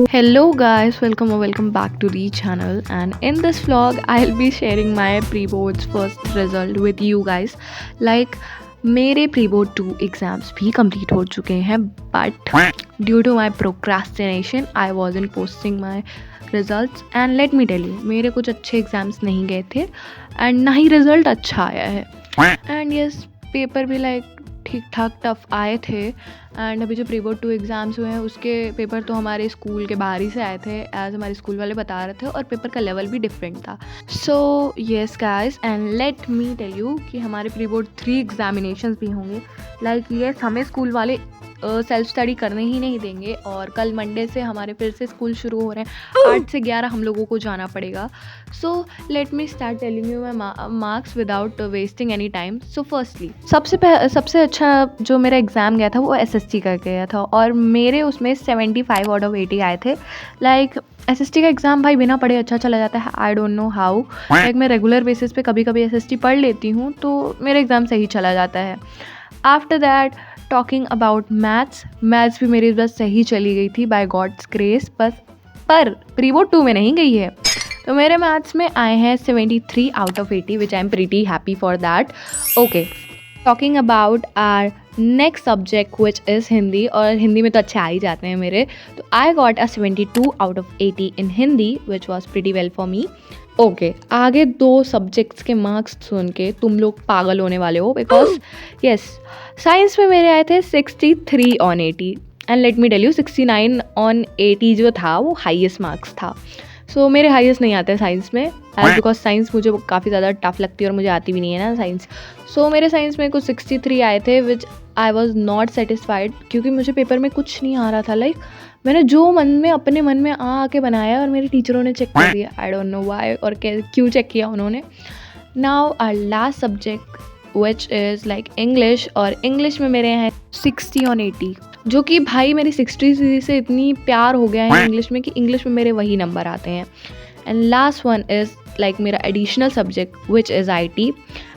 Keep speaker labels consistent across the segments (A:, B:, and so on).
A: Hello guys, welcome or welcome back to the channel, and in this vlog I'll be sharing my pre-boards first result with you guys. Like मेरे pre-board 2 exams भी complete हो चुके हैं, but due to my procrastination I wasn't posting my results and let me tell you, मेरे कुछ अच्छे exams नहीं गए थे एंड ना ही रिज़ल्ट अच्छा आया है एंड यस पेपर भी लाइक ठीक ठाक टफ आए थे। एंड अभी जो प्री बोर्ड 2 एग्ज़ाम्स हुए हैं उसके पेपर तो हमारे स्कूल के बाहर ही से आए थे, एज हमारे स्कूल वाले बता रहे थे, और पेपर का लेवल भी डिफरेंट था। So yes guys, and let me tell you कि हमारे प्री बोर्ड 3 एग्जामिनेशंस भी होंगे। लाइक येस, हमें स्कूल वाले सेल्फ स्टडी करने ही नहीं देंगे, और कल मंडे से हमारे फिर से स्कूल शुरू हो रहे हैं। 8 से 11 हम लोगों को जाना पड़ेगा। So let me start telling you my marks without wasting any time. So firstly सबसे अच्छा जो मेरा एग्ज़ाम गया था वो SST का गया था, और मेरे उसमें 75 आउट ऑफ 80 आए थे। लाइक SST का एग्ज़ाम भाई बिना पढ़े अच्छा चला जाता है। I don't know how. Like मैं रेगुलर बेसिस पे कभी कभी SST पढ़ लेती हूँ तो मेरा एग्ज़ाम सही चला जाता है। After that talking about maths भी मेरी बस सही चली गई थी बाय गॉड्स ग्रेस बस, पर प्री बोर्ड 2 में नहीं गई है। तो मेरे मैथ्स में आए हैं 73 out of 80, which I am pretty happy for that. Okay, talking about our next subject which is Hindi, और हिंदी में तो अच्छे आ ही जाते हैं मेरे। तो I got 72 out of 80 in Hindi which was pretty well for me. Okay, आगे 2 सब्जेक्ट्स के मार्क्स सुन के तुम लोग पागल होने वाले हो, बिकॉज यस साइंस में मेरे आए थे 63 on 80, and let me tell you 69 on 80 जो था वो हाईएस्ट मार्क्स था। सो मेरे हाईएस्ट नहीं आते साइंस में, एज बिकॉज साइंस मुझे काफ़ी ज़्यादा टफ लगती है और मुझे आती भी नहीं है ना साइंस। सो मेरे साइंस में कुछ 63 आए थे, विच आई वॉज नॉट सेटिस्फाइड, क्योंकि मुझे पेपर में कुछ नहीं आ रहा था। लाइक मैंने जो मन में अपने मन में आके बनाया और मेरे टीचरों ने चेक कर दिया। आई डोंट नो वाई और क्यों चेक किया उन्होंने। Now our last subject which is like English, और इंग्लिश में मेरे हैं 60 ऑन 80, जो कि भाई मेरी 60 से इतनी प्यार हो गया है इंग्लिश में कि इंग्लिश में मेरे वही नंबर आते हैं। And last one is like मेरा additional subject which is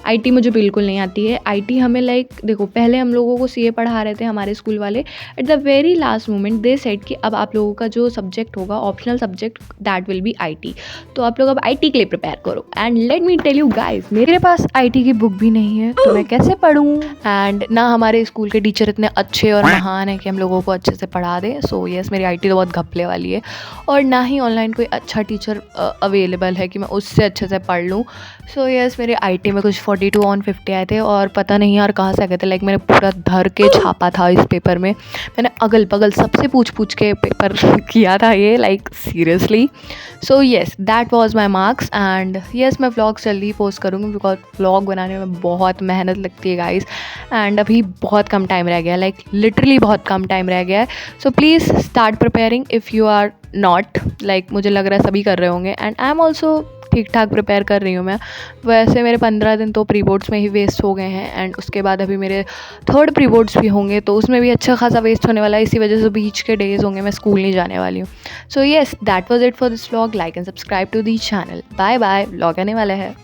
A: IT मुझे बिल्कुल नहीं आती है। IT हमें लाइक देखो, पहले हम लोगों को CA पढ़ा रहे थे हमारे स्कूल वाले, at the very last moment they said कि अब आप लोगों का जो सब्जेक्ट होगा optional subject that will be IT। तो आप लोग अब IT के लिए प्रिपेयर करो। And let me tell you guys, मेरे पास IT की बुक भी नहीं है तो मैं कैसे पढ़ूँ, एंड ना हमारे स्कूल के टीचर इतने अच्छे और महान है कि हम लोगों को अच्छे से पढ़ा दें। सो येस, मेरी IT तो बहुत घपले वाली है, और ना ही ऑनलाइन कोई अच्छा टीचर अवेलेबल है कि मैं उससे अच्छे से पढ़ लूँ। सो येस, मेरे IT में कुछ 42 ऑन 50 आए थे, और पता नहीं यार कहाँ से आ गए थे। लाइक मैंने पूरा धर के छापा था इस पेपर में, मैंने अगल बगल सबसे पूछ के पेपर किया था ये, like seriously. So yes, that was my marks, and yes मैं व्लॉग्स जल्दी पोस्ट करूँगी, बिकॉज व्लॉग बनाने में बहुत मेहनत लगती है गाइस, एंड अभी बहुत कम टाइम रह गया है, लाइक लिटरली बहुत कम टाइम रह गया है। So please start preparing if you are not, like मुझे लग रहा है सभी कर रहे होंगे, एंड आई एम ऑल्सो ठीक ठाक प्रिपेयर कर रही हूँ मैं। वैसे मेरे 15 दिन तो प्री बोर्ड्स में ही वेस्ट हो गए हैं, एंड उसके बाद अभी मेरे 3rd प्री बोर्ड्स भी होंगे, तो उसमें भी अच्छा खासा वेस्ट होने वाला है। इसी वजह से बीच के डेज होंगे मैं स्कूल नहीं जाने वाली हूँ। So yes, that was it for this vlog. Like and subscribe to the channel. Bye bye, vlog आने वाला है।